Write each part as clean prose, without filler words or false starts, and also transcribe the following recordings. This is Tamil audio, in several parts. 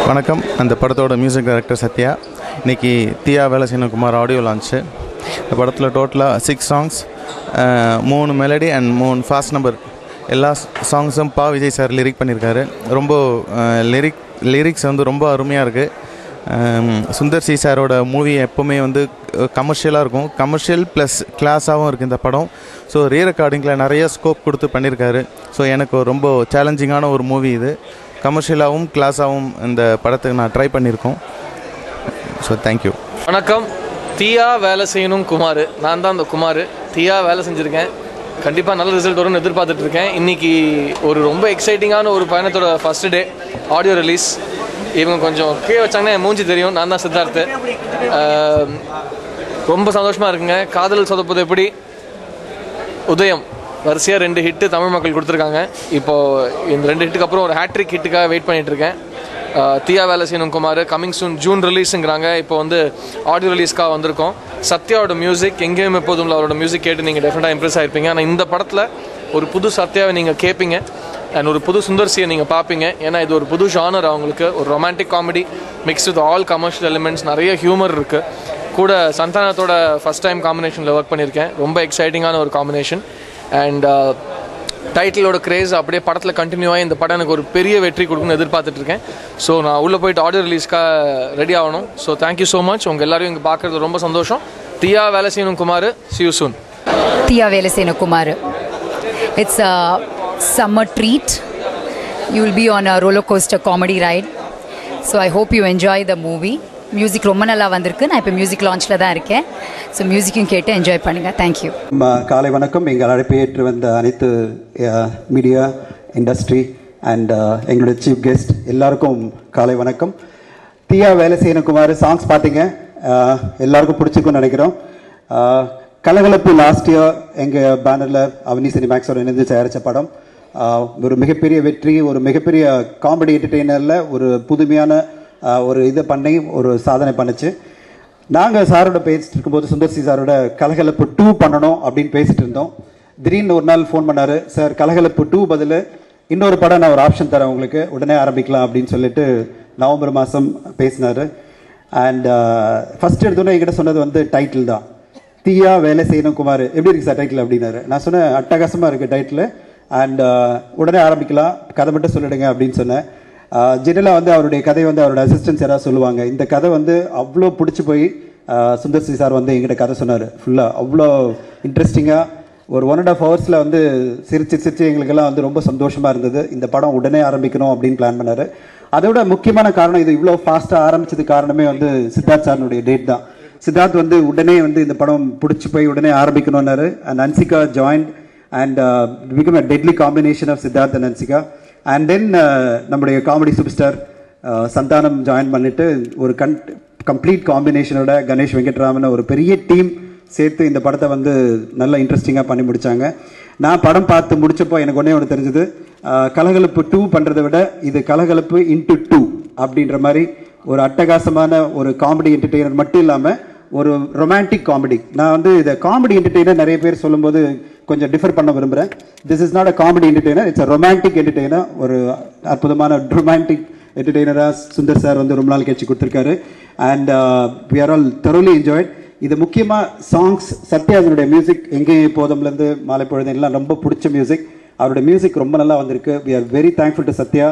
வணக்கம். அந்த படத்தோட மியூசிக் டைரக்டர் சத்யா. இன்றைக்கி தியா வேலசேனகுமார் ஆடியோ லான்ச்சு. இந்த படத்தில் டோட்டலாக 6 songs, 3 melody and 3 fast number. எல்லா சாங்ஸும் விஜய் சார் லிரிக் பண்ணியிருக்காரு. ரொம்ப லிரிக்ஸ் வந்து ரொம்ப அருமையாக இருக்குது. சுந்தர் சி சாரோட மூவி எப்போவுமே வந்து கமர்ஷியலாக இருக்கும், கமர்ஷியல் ப்ளஸ் கிளாஸாகவும் இருக்குது இந்த படம். ஸோ ரீ ரெக்கார்டிங்கில் நிறைய ஸ்கோப் கொடுத்து பண்ணியிருக்காரு. ஸோ எனக்கு ரொம்ப சேலஞ்சிங்கான ஒரு மூவி இது. கமர்ஷியலாகவும் கிளாஸாகவும் இந்த படத்துக்கு நான் ட்ரை பண்ணியிருக்கோம். So thank you. வணக்கம். தியா வேலை செய்யணும் குமார், நான் தான் அந்த குமார். தியா வேலை செஞ்சுருக்கேன், கண்டிப்பாக நல்ல ரிசல்ட் வரும்னு எதிர்பார்த்துட்ருக்கேன். இன்றைக்கி ஒரு ரொம்ப எக்ஸைட்டிங்கான ஒரு பயணத்தோட ஃபஸ்ட்டு டே ஆடியோ ரிலீஸ். இவங்க கொஞ்சம் வச்சாங்கன்னா என் மூஞ்சி தெரியும், நான் தான் சித்தார்த்து. ரொம்ப சந்தோஷமாக இருக்குங்க. காதல் சொதப்பது எப்படி, உதயம் வரிசையாக 2 ஹிட்டு தமிழ் மக்கள் கொடுத்துருக்காங்க. இப்போது இந்த 2 ஹிட்டுக்கு அப்புறம் ஒரு ஹேட்ரிக் ஹிட்டுக்காக வெயிட் பண்ணிகிட்ருக்கேன். தியா வேலை செய்யணும் குமார் கமிங் சூன், ஜூன் ரிலீஸுங்கிறாங்க. இப்போ வந்து ஆடியோ ரிலீஸ்க்காக வந்திருக்கோம். சத்யாவோட மியூசிக் எங்கேயும் எப்போதும் அவரோட மியூசிக் கேட்டு நீங்கள் டெஃபினட்டாக இம்ப்ரெஸ் ஆகிருப்பீங்க. ஆனால் இந்த படத்தில் ஒரு புது சத்யாவை நீங்கள் கேட்பீங்க அண்ட் ஒரு புது சுந்தர்சியை நீங்கள் பார்ப்பீங்க. ஏன்னா இது ஒரு புது ஜானர். அவங்களுக்கு ஒரு romantic comedy mix with all commercial elements, நிறைய ஹியூமர் இருக்குது. கூட சந்தானத்தோட ஃபஸ்ட் டைம் காம்பினேஷனில் ஒர்க் பண்ணியிருக்கேன். ரொம்ப எக்ஸைட்டிங்கான ஒரு காம்பினேஷன். அண்ட் டைட்டிலோட கிரேஸ் அப்படியே படத்தில் கண்டினியூ ஆகி இந்த படம் எனக்கு ஒரு பெரிய வெற்றி கொடுக்குன்னு எதிர்பார்த்துட்ருக்கேன். ஸோ நான் உள்ளே போயிட்டு ஆடியோ ரிலீஸ்க்காக ரெடி ஆகணும். So thank you so much. உங்கள் எல்லாரையும் இங்கே பார்க்குறது ரொம்ப சந்தோஷம். தியா வேலை செய்யணும் குமார், see you soon. தியா வேலை செய்யணும் Kumar, it's a summer treat. You will be on a roller coaster comedy ride. So I hope you enjoy the movie. Music ரொம்ப நல்லா வந்திருக்கு. நான் இப்போ மியூசிக் லான்ச்சில் தான் இருக்கேன். ஸோ மியூசிக்கும் கேட்டு என்ஜாய் பண்ணுங்கள். தேங்க்யூ. காலை வணக்கம். எங்கள் அழைப்பை ஏற்று வந்த அனைத்து மீடியா இண்டஸ்ட்ரி அண்ட் எங்களுடைய சீஃப் கெஸ்ட் எல்லாருக்கும் காலை வணக்கம். தியா வேலை செய்யணும் குமார் சாங்ஸ் பார்த்தீங்க, எல்லாருக்கும் பிடிச்சிருக்குன்னு நினைக்கிறோம். கலகலப்பு லாஸ்ட் இயர் எங்கள் பேனரில் அவனி சினிமேக்ஸோட இணைந்து தயாரித்த படம். ஒரு மிகப்பெரிய வெற்றி, ஒரு மிகப்பெரிய காமெடி என்டர்டெய்னரில் ஒரு புதுமையான ஒரு இதை பண்ணி ஒரு சாதனை பண்ணுச்சு. நாங்கள் சாரோட பேசிட்டு இருக்கும்போது சுந்தர் சி சாரோட கலகலப்பு 2 பண்ணணும் அப்படின்னு பேசிட்டு இருந்தோம். திடீர்னு ஒரு நாள் ஃபோன் பண்ணார், சார் கலகலப்பு 2 பதில் இன்னொரு படம் நான் ஒரு ஆப்ஷன் தரேன் உங்களுக்கு, உடனே ஆரம்பிக்கலாம் அப்படின்னு சொல்லிட்டு நவம்பர் மாதம் பேசினார். அண்ட் ஃபஸ்ட் எடுத்தோன்னே என்கிட்ட சொன்னது வந்து டைட்டில் தான், தியா வேலை செய்யணும் குமார், எப்படி இருக்குது சார் டைட்டில் அப்படின்னாரு. நான் சொன்னேன் அட்டகாசமாக இருக்குது டைட்டில், அண்ட் உடனே ஆரம்பிக்கலாம், கதை மட்டும் சொல்லிடுங்க அப்படின்னு சொன்னேன். ஜெனரலாக வந்து அவருடைய கதை வந்து அவரோட அசிஸ்டன்ஸ் யாராவது சொல்லுவாங்க. இந்த கதை வந்து அவ்வளோ பிடிச்சி போய் சுந்தர் சி சார் வந்து எங்கிட்ட கதை சொன்னார். ஃபுல்லாக அவ்வளோ இன்ட்ரெஸ்டிங்காக ஒரு 1.5 hours வந்து சிரிச்சு எங்களுக்கெல்லாம் வந்து ரொம்ப சந்தோஷமாக இருந்தது. இந்த படம் உடனே ஆரம்பிக்கணும் அப்படின்னு பிளான் பண்ணார். அதோட முக்கியமான காரணம், இது இவ்வளோ ஃபாஸ்ட்டாக ஆரம்பிச்சது காரணமே வந்து சித்தார்த் சாரினுடைய டேட் தான். சித்தார்த் வந்து உடனே வந்து இந்த படம் பிடிச்சி போய் உடனே ஆரம்பிக்கணும்னாரு. And Hansika joined and become a deadly combination of Siddharth and Hansika. And then நம்முடைய comedy super star Santhanam join பண்ணிட்டு ஒரு கம்ப்ளீட் காம்பினேஷனோட கணேஷ் வெங்கட்ராமன் ஒரு பெரிய டீம் சேர்த்து இந்த படத்தை வந்து நல்லா இன்ட்ரெஸ்டிங்காக பண்ணி முடித்தாங்க. நான் படம் பார்த்து முடிச்சப்போ எனக்கு ஒன்று தெரிஞ்சது, கலகலப்பு 2 பண்ணுறதை விட இது கலகலப்பு into 2 அப்படின்ற மாதிரி ஒரு அட்டகாசமான ஒரு காமெடி என்டர்டெய்னர் மட்டும் இல்லாமல் ஒரு ரொமான்டிக் காமெடி. நான் வந்து இதை காமெடி என்டர்டெய்னர் நிறைய பேர் சொல்லும்போது கொஞ்சம் டிஃபர் பண்ண விரும்புகிறேன். This is not a comedy entertainer, it's a romantic entertainer. ஒரு அற்புதமான ரொமான்டிக் என்டர்டெய்னராக சுந்தர் சார் வந்து ரொம்ப நாள் கட்சி கொடுத்துருக்காரு. And we are all thoroughly enjoyed. இது முக்கியமாக சாங்ஸ், சத்யாவினுடைய மியூசிக் எங்கேயும் போதும்லேருந்து மாலை பொழுது எல்லாம் ரொம்ப பிடிச்ச மியூசிக். அவருடைய மியூசிக் ரொம்ப நல்லா வந்திருக்கு. We are very thankful to Sathya.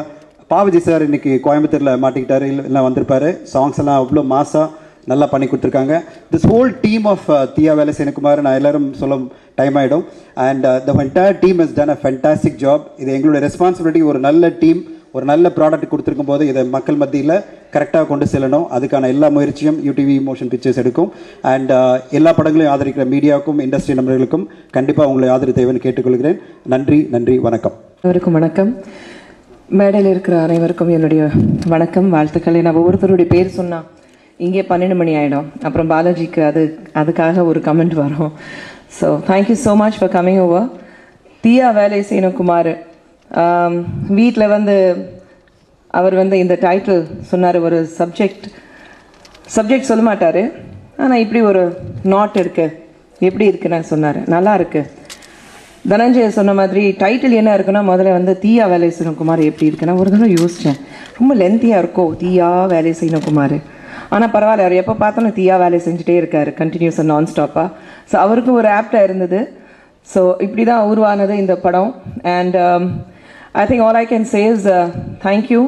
பாவஜி சார் இன்னைக்கு கோயம்புத்தூரில் மாட்டிக்கிட்டாரு, இல்லை வந்திருப்பாரு. சாங்ஸ் எல்லாம் அவ்வளோ மாசாக நல்லா பண்ணி கொடுத்துருக்காங்க. திஸ் ஹோல் டீம் ஆஃப் தியா வேலை செய்யணும் குமார், நான் எல்லாரும் சொல்ல டைம் ஆகிடும். And the entire team has done a fantastic job. இது எங்களுடைய ரெஸ்பான்சிபிலிட்டி. ஒரு நல்ல டீம், ஒரு நல்ல ப்ராடக்ட் கொடுத்துருக்கும் போது இதை மக்கள் மத்தியில் கரெக்டாக கொண்டு செல்லணும். அதுக்கான எல்லா முயற்சியும் யூடிவி மோஷன் பிக்சர்ஸ் எடுக்கும். அண்ட் எல்லா படங்களையும் ஆதரிக்கிற மீடியாவுக்கும் இண்டஸ்ட்ரி நண்பர்களுக்கும் கண்டிப்பாக உங்களை ஆதரவு தேவைன்னு கேட்டுக்கொள்கிறேன். நன்றி, நன்றி, வணக்கம். அனைவருக்கும் வணக்கம். மேடையில் இருக்கிற அனைவருக்கும் என்னுடைய வணக்கம், வாழ்த்துக்களை. நான் ஒவ்வொருத்தருடைய பேர் சொன்னால் இங்கே 12 மணி ஆகிடும். அப்புறம் பாலாஜிக்கு அதுக்காக ஒரு கமெண்ட் வரும். So thank you so much for coming over. தியா வேலை செய்யணும் குமார் வீட்டில் வந்து அவர் வந்து இந்த டைட்டில் சொன்னார். ஒரு சப்ஜெக்ட் சொல்ல மாட்டார், ஆனால் இப்படி ஒரு நாட் இருக்கு, எப்படி இருக்குன்னு சொன்னார். நல்லா இருக்கு. தனஞ்சய சொன்ன மாதிரி டைட்டில் என்ன இருக்குன்னா முதல்ல வந்து தீயா வேலை செய்யணும் குமார் எப்படி இருக்குன்னா ஒரு தடவை யோசித்தேன், ரொம்ப லென்த்தியாக இருக்கோ தீயா வேலை செய்யணும் குமார். ஆனால் பரவாயில்ல, அவர் எப்போ பார்த்தாலும் தீயா வேலை செஞ்சுட்டே இருக்காரு கண்டினியூஸாக நான் ஸ்டாப்பாக. ஸோ அவருக்கும் ஒரு ஆப்டாக இருந்தது. ஸோ இப்படி தான் உருவானது இந்த படம். And I think all I can say is thank you.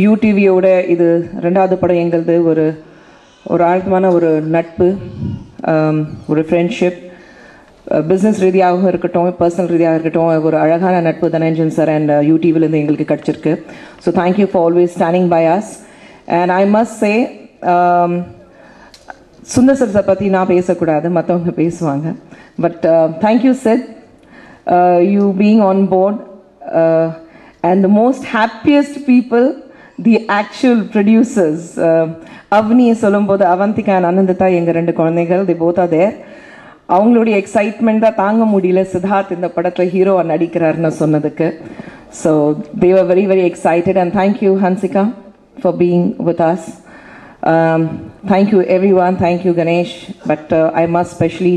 யூடிவியோட இது 2வது படம் எங்களது. ஒரு ஆழமான ஒரு நட்பு, ஒரு ஃப்ரெண்ட்ஷிப், பிஸ்னஸ் ரீதியாகவும் இருக்கட்டும், பர்சனல் ரீதியாக இருக்கட்டும், ஒரு அழகான நட்பு தனஞ்சன் சார் அண்ட் யூடிவிலேருந்து எங்களுக்கு கிடச்சிருக்கு. So thank you for always standing by us. And I must say, Sundar sir பற்றி நான் பேசக்கூடாது, மற்றவங்க பேசுவாங்க. But thank you sir, you being on board. And the most happiest people, the actual producers. அவனியை சொல்லும்போது அவந்திகா அண்ட் அனந்ததா எங்கள் 2 குழந்தைகள், தி போத் ஆர் தேர். அவங்களுடைய எக்ஸைட்மெண்ட் தான் தாங்க முடியல, சித்தார்த் இந்த படத்தில் ஹீரோவா நடிக்கிறாருன்னு சொன்னதுக்கு. So they were very very excited. And thank you Hansika for being with us. Thank you everyone. Thank you Ganesh. But I must specially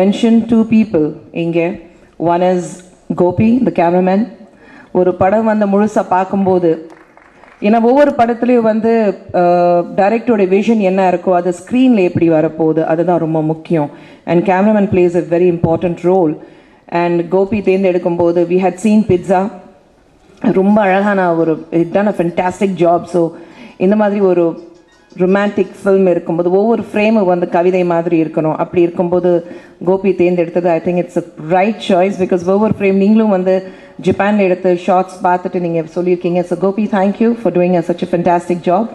mention 2 people இங்கே. One is Gopi, the cameraman. ஒரு படம் வந்து முழுசாக பார்க்கும்போது, ஏன்னா ஒவ்வொரு படத்துலேயும் வந்து டைரக்டரோட விஷன் என்ன இருக்கோ அது ஸ்க்ரீனில் எப்படி வரப்போகுது அதுதான் ரொம்ப முக்கியம். And cameraman plays a very important role. And Gopi தேர்ந்தெடுக்கும்போது வி ஹேட் சீன் பிட்ஸா, ரொம்ப அழகான ஒரு done a fantastic job. So இந்த மாதிரி ஒரு ரொமான்டிக் ஃபில்ம் இருக்கும்போது ஒவ்வொரு ஃப்ரேமு வந்து கவிதை மாதிரி இருக்கணும். அப்படி இருக்கும்போது கோபி தேர்ந்தெடுத்தது I think it's a right choice. Because ஒவ்வொரு ஃப்ரேம் நீங்களும் வந்து ஜப்பானில் எடுத்து ஷார்ட்ஸ் பார்த்துட்டு நீங்கள் சொல்லியிருக்கீங்க. So Gopi, thank you for doing such a fantastic job.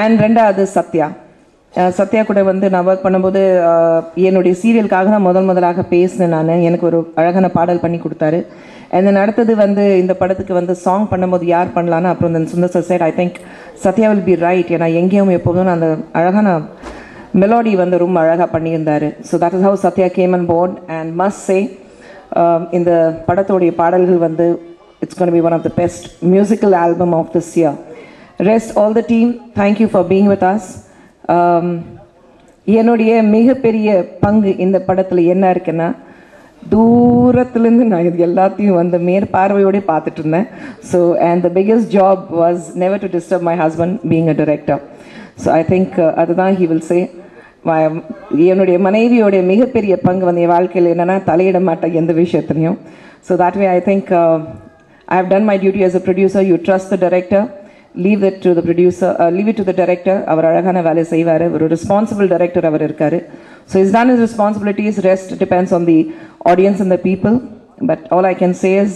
And 2வது சத்யா. சத்யா கூட வந்து நான் ஒர்க் பண்ணும்போது என்னுடைய சீரியலுக்காக தான் முதலாக பேசினேன் நான். எனக்கு ஒரு அழகான பாடல் பண்ணி கொடுத்தாரு. அண்ட் தென் அடுத்தது வந்து இந்த படத்துக்கு வந்து சாங் பண்ணும்போது யார் பண்ணலான்னு அப்புறம் இந்த Sundar sir side I think Sathya will be right. ஏன்னா எங்கேயும் எப்போதும் அந்த அழகான மெலோடி வந்து ரொம்ப அழகாக பண்ணியிருந்தார். So that is how Sathya came and board. And must say, இந்த படத்தோடைய பாடல்கள் வந்து it's gonna be one of the best musical album of this year. Rest all the team, thank you for being with us. என்னுடைய மிகப்பெரிய பங்கு இந்த படத்தில் என்ன இருக்குன்னா, தூரத்துலேருந்து நான் இது எல்லாத்தையும் வந்து மேற்பார்வையோடய பார்த்துட்டு இருந்தேன். So and the biggest job was never to disturb my husband being a director. So I think அதுதான் ஹி வில் சே. என்னுடைய மனைவியோடைய மிகப்பெரிய பங்கு வந்து என் வாழ்க்கையில் என்னென்னா, தலையிட மாட்டேன் எந்த விஷயத்துலையும். So that way I think I have done my duty as a producer. You trust the director, leave it to the producer, leave it to the director. அவர் அழகான வேலை செய்வார். ஒரு ரெஸ்பான்சிபிள் டைரக்டர் அவர் இருக்காரு. So he's done his responsibilities. Rest depends on the audience and the people. But all I can say is,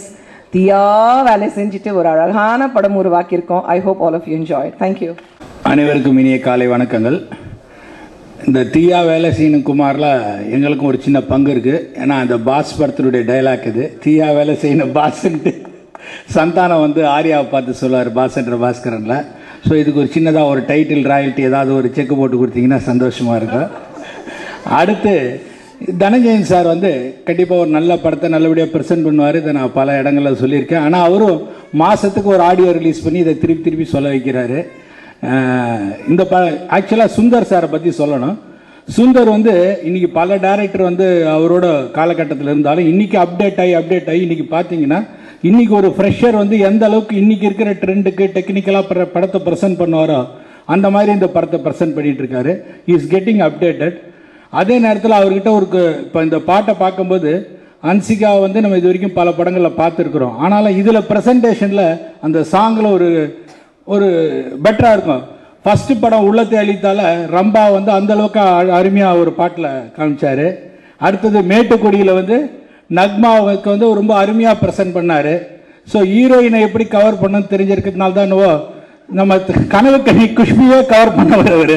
தியா வேலை செஞ்சுட்டு ஒரு அழகான படம் உருவாக்கியிருக்கோம். I hope all of you enjoy it. Thank you. அனைவருக்கும் இனிய காலை வணக்கங்கள். இந்த தீயா வேலை செய்யணும் குமாரில் எங்களுக்கும் ஒரு சின்ன பங்கு இருக்குது. ஏன்னா அந்த பாஸ் படத்தினுடைய டைலாக் இது, தீயா வேலை செய்யணும் பாஸ்ன்ட்டு சந்தானம் வந்து ஆர்யாவை பார்த்து சொல்லுவார், பாஸ்ன்ற பாஸ்கரனில். ஸோ இதுக்கு ஒரு சின்னதாக ஒரு டைட்டில் ராயல்ட்டி ஏதாவது ஒரு செக்கு போட்டு கொடுத்தீங்கன்னா சந்தோஷமாக இருக்கும். அடுத்து தனஞ்சயன் சார் வந்து கண்டிப்பாக ஒரு நல்ல படத்தை நல்லபடியாக ப்ரெசென்ட் பண்ணுவார். இதை நான் பல இடங்களில் சொல்லியிருக்கேன். ஆனால் அவரும் மாதத்துக்கு ஒரு ஆடியோ ரிலீஸ் பண்ணி இதை திருப்பி சொல்ல வைக்கிறாரு. இந்த ஆக்சுவலாக சுந்தர் சாரை பற்றி சொல்லணும். சுந்தர் வந்து இன்றைக்கி பல டைரக்டர் வந்து அவரோட காலகட்டத்தில் இருந்தாலும் இன்றைக்கி அப்டேட் ஆகி இன்றைக்கி பார்த்தீங்கன்னா இன்றைக்கி ஒரு ஃப்ரெஷர் வந்து எந்த அளவுக்கு இன்றைக்கி இருக்கிற ட்ரெண்டுக்கு டெக்னிக்கலாக படத்தை ப்ரெசென்ட் பண்ணுவாரோ அந்த மாதிரி இந்த படத்தை ப்ரெசென்ட் பண்ணிகிட்டு இருக்காரு. Is getting updated. அதே நேரத்தில் அவர்கிட்ட ஒரு இப்போ இந்த பாட்டை பார்க்கும்போது ஹன்சிகா வந்து நம்ம இது வரைக்கும் பல படங்களில் பார்த்துருக்குறோம். ஆனாலும் இதில் ப்ரெசன்டேஷனில் அந்த சாங்கில் ஒரு பெட்டராக இருக்கும். ஃபஸ்ட்டு படம் உள்ளத்தை அழித்தால ரம்பா வந்து அந்தளவுக்கு அருமையாக ஒரு பாட்டில் காமிச்சார். அடுத்தது மேட்டுக்குடியில் வந்து நக்மாவுக்கு வந்து ரொம்ப அருமையாக ப்ரெசென்ட் பண்ணார். ஸோ ஹீரோயினை எப்படி கவர் பண்ணணும்னு தெரிஞ்சிருக்கிறதுனால தான் நம்ம கனவு கனி குஷ்பியே கவர் பண்ண வரவர்.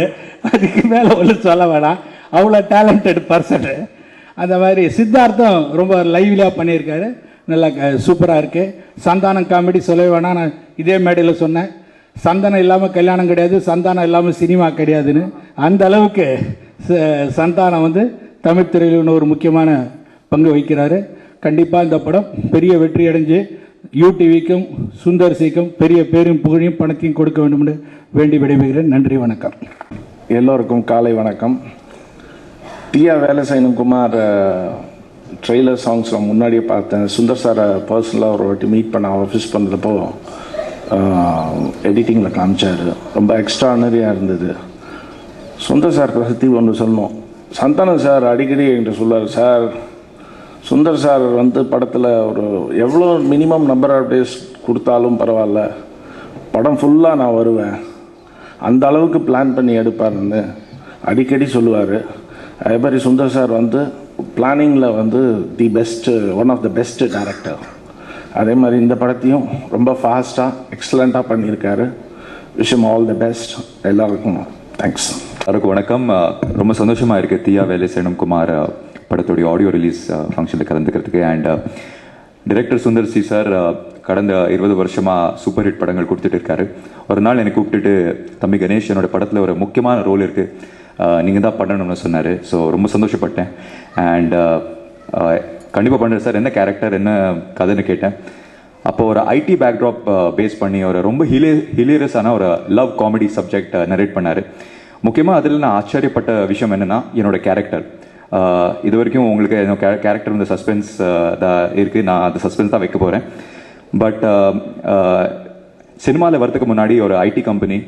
அதுக்கு மேலே ஒன்று சொல்ல வேணாம், அவ்வளோ டேலண்டட் பர்சனு. அந்த மாதிரி சித்தார்த்தம் ரொம்ப லைவ்லியாக பண்ணியிருக்காரு, நல்லா சூப்பராக இருக்குது. சந்தானம் காமெடி சொல்லவே வேணாம். நான் இதே மேடையில் சொன்னேன், சந்தானம் இல்லாமல் கல்யாணம் கிடையாது, சந்தானம் இல்லாமல் சினிமா கிடையாதுன்னு. அந்த அளவுக்கு சந்தானம் வந்து தமிழ் திரையில் ஒரு முக்கியமான பங்கு வகிக்கிறாரு. கண்டிப்பாக இந்த படம் பெரிய வெற்றி அடைஞ்சு யூடிவிக்கும் சுந்தர் சிக்கும் பெரிய பேரும் புகழையும் பணத்தையும் கொடுக்க வேண்டும் என்று வேண்டி விடைபெறுகிறேன். நன்றி, வணக்கம். எல்லோருக்கும் காலை வணக்கம். தீயா வேலை செய்யணும் குமார் ட்ரெய்லர் சாங்ஸ் நான் முன்னாடியே பார்த்தேன். சுந்தர் சாரை பர்சனலாக ஒரு வாட்டி மீட் பண்ண ஆஃபீஸ் பண்ணுறப்போ எடிட்டிங்கில் காமிச்சார். ரொம்ப எக்ஸ்ட்ரானரியாக இருந்தது. சுந்தர் சார் பற்றி ஒன்று சொல்லணும். சந்தானம் சார் அடிக்கடி என்கிட்ட சொல்லுவார், சார் சுந்தர் சார் படத்தில் ஒரு எவ்வளோ மினிமம் நம்பர் ஆஃப் டேஸ் கொடுத்தாலும் பரவாயில்ல, படம் ஃபுல்லாக நான் வருவேன், அந்த அளவுக்கு பிளான் பண்ணி எடுப்பாருன்னு அடிக்கடி சொல்லுவார். அதே மாதிரி சுந்தர் சார் பிளானிங்கில் the best, one of the best director. அதே மாதிரி இந்த படத்தையும் ரொம்ப ஃபாஸ்ட்டாக எக்ஸலண்ட்டாக பண்ணியிருக்காரு. விஷயம் ஆல் தி பெஸ்ட் எல்லாருக்கும். தேங்க்ஸ். எல்லாருக்கும் வணக்கம். ரொம்ப சந்தோஷமாக இருக்குது தியா வேலை செய்யணும் குமார் படத்துடைய ஆடியோ ரிலீஸ் ஃபங்க்ஷனில் கலந்துக்கிறதுக்கு. And director Sundar C sir கடந்த 20 வருஷமாக சூப்பர் ஹிட் படங்கள் கொடுத்துட்டு இருக்காரு. ஒரு நாள் எனக்கு கூப்பிட்டுட்டு, தம்பி கணேஷ், என்னோட படத்தில் ஒரு முக்கியமான ரோல் இருக்குது, நீங்கள் தான் பண்ணணும்னு சொன்னார். ஸோ ரொம்ப சந்தோஷப்பட்டேன். அண்ட் கண்டிப்பாக பண்ணுறேன் சார், என்ன கேரக்டர் என்ன கதைன்னு கேட்டேன். அப்போ ஒரு ஐடி பேக்ட்ராப் பேஸ் பண்ணி ஒரு ரொம்ப ஹிலேரியஸான ஒரு லவ் காமெடி சப்ஜெக்ட் நரேட் பண்ணார். முக்கியமாக அதில் நான் ஆச்சரியப்பட்ட விஷயம் என்னென்னா, என்னோட கேரக்டர் இது வரைக்கும் உங்களுக்கு என்னோட கேரக்டர் இந்த சஸ்பென்ஸ் தான் இருக்குது. நான் அந்த சஸ்பென்ஸ் தான் வைக்க போகிறேன். பட் சினிமாவில் வரதுக்கு முன்னாடி ஒரு ஐடி கம்பெனி,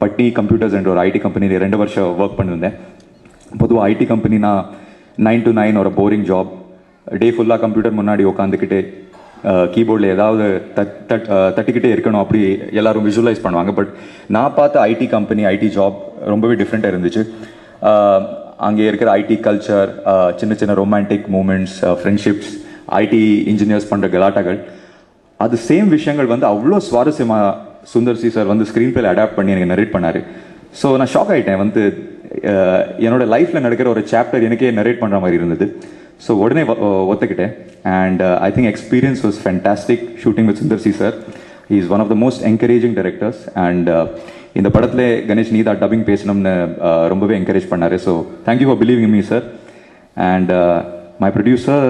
பட்டி கம்ப்யூட்டர்ஸ் என்ற ஒரு ஐடி கம்பெனியில் 2 வருஷம் ஒர்க் பண்ணியிருந்தேன். பொதுவாக ஐடி கம்பெனினா 9 to 9 ஒரு போரிங் ஜாப். டே ஃபுல்லாக கம்ப்யூட்டர் முன்னாடி உட்காந்துக்கிட்டு கீபோர்டில் ஏதாவது தட்டிக்கிட்டே இருக்கணும், அப்படி எல்லாரும் விஷுவலைஸ் பண்ணுவாங்க. பட் நான் பார்த்த ஐடி கம்பெனி, ஐடி ஜாப் ரொம்பவே டிஃப்ரெண்ட்டாக இருந்துச்சு. அங்கே இருக்கிற ஐடி கல்ச்சர், சின்ன சின்ன romantic moments, friendships, IT engineers பண்ணுற கலாட்டாக்கள், அது சேம் விஷயங்கள் அவ்வளோ சுவாரஸ்யமாக சுந்தர் சி சார் ஸ்க்ரீன் பிளேல அடாப்ட் பண்ணி எனக்கு நரேட் பண்ணார். ஸோ நான் ஷாக் ஆகிட்டேன். என்னோட லைஃப்பில் நடக்கிற ஒரு சாப்டர் எனக்கே நரேட் பண்ணுற மாதிரி இருந்தது. ஸோ உடனே ஒத்துக்கிட்டேன். And I think experience was fantastic shooting with Sundar C sir. He is one of the most encouraging directors. And இந்த படத்தில் கணேஷ் நீ தான் டப்பிங் பேசணும்னு ரொம்பவே என்கரேஜ் பண்ணார். So thank you for believing me sir. And my producer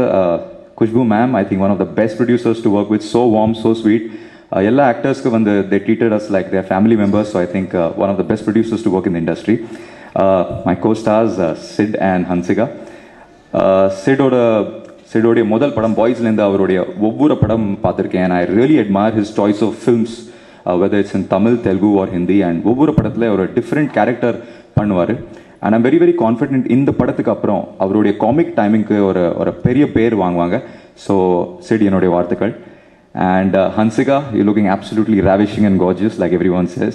Khushbu ma'am, I think one of the best producers to work with. So warm, so sweet. எல்லா ஆக்டர்ஸ்க்கு they treated us like their family members. So I think one of the best producers to work in the industry. My co-stars Sid and Hansika. சிடோடைய முதல் படம் பாய்ஸ்லேருந்து அவருடைய ஒவ்வொரு படம் பார்த்துருக்கேன். I really admire his choice of films, whether it's in Tamil, Telugu or Hindi. And ஒவ்வொரு படத்தில் ஒரு டிஃப்ரெண்ட் கேரக்டர் பண்ணுவார். And I'm very very confident இந்த படத்துக்கு அப்புறம் அவருடைய காமிக் டைமிங்க்கு ஒரு பெரிய பேர் வாங்குவாங்க. ஸோ சிட், என்னுடைய வாழ்த்துக்கள். And Hansika, you're looking absolutely ravishing and gorgeous like everyone says.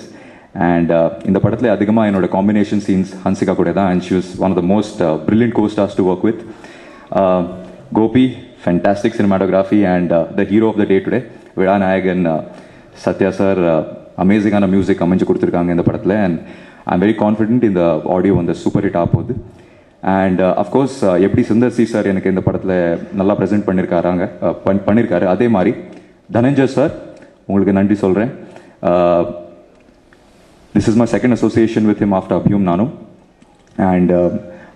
And இந்த படத்தில் அதிகமாக என்னோட காம்பினேஷன் சீன்ஸ் ஹன்சிகா கூட தான். And she was one of the most brilliant co-stars to work with. Gopi, fantastic cinematography and the hero of the day today. Vidanayagan, Satya sir, amazing music அமைஞ்சு கொடுத்துருக்காங்க இந்த படத்தில். And I'm very confident in the audio super hit ஆகுது. அண்ட் அஃப்கோர்ஸ் எப்படி சுந்தர் சி சார் எனக்கு இந்த படத்தில் நல்லா ப்ரெசென்ட் பண்ணியிருக்காரு, அதே மாதிரி தனஞ்சய் சார் உங்களுக்கு நன்றி சொல்கிறேன். This is my second association with him after அபியும் நானும். அண்ட்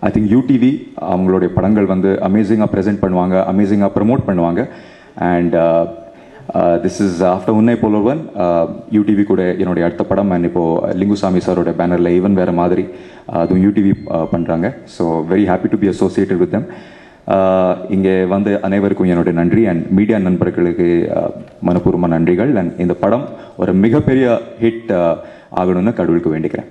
ஐ திங்க் யூடிவி அவங்களுடைய படங்கள் அமேசிங்காக ப்ரெசென்ட் பண்ணுவாங்க, அமேசிங்காக ப்ரமோட் பண்ணுவாங்க. அண்ட் திஸ் இஸ் ஆஃப்டர் உன்னை போலவன் யூடிவி கூட என்னுடைய அடுத்த படம். அண்ட் இப்போது லிங்குசாமி சாரோட பேனரில் ஈவன் வேறு மாதிரி அதுவும் யூடிவி பண்ணுறாங்க. So very happy to be associated with them. இங்கே அனைவருக்கும் என்னுடைய நன்றி. அண்ட் மீடியா நண்பர்களுக்கு மனப்பூர்வமான நன்றிகள். அண்ட் இந்த படம் ஒரு மிகப்பெரிய ஹிட் ஆகணும்னு கடவுளுக்கு வேண்டிக்கிறேன்.